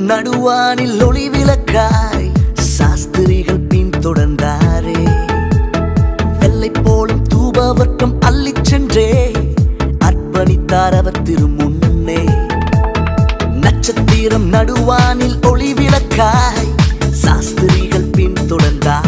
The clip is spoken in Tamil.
நடுவானில் ஒளி விளக்காய் சாஸ்திரிகள் பின்தொடர்ந்தாரே. வெள்ளை போலும் தூபவர்க்கம் அள்ளிச் சென்றே அர்ப்பணித்தார் அவர் திருமுன்னே. நட்சத்திரம் நடுவானில் ஒளி விளக்காய் சாஸ்திரிகள் பின்தொடர்ந்தார்.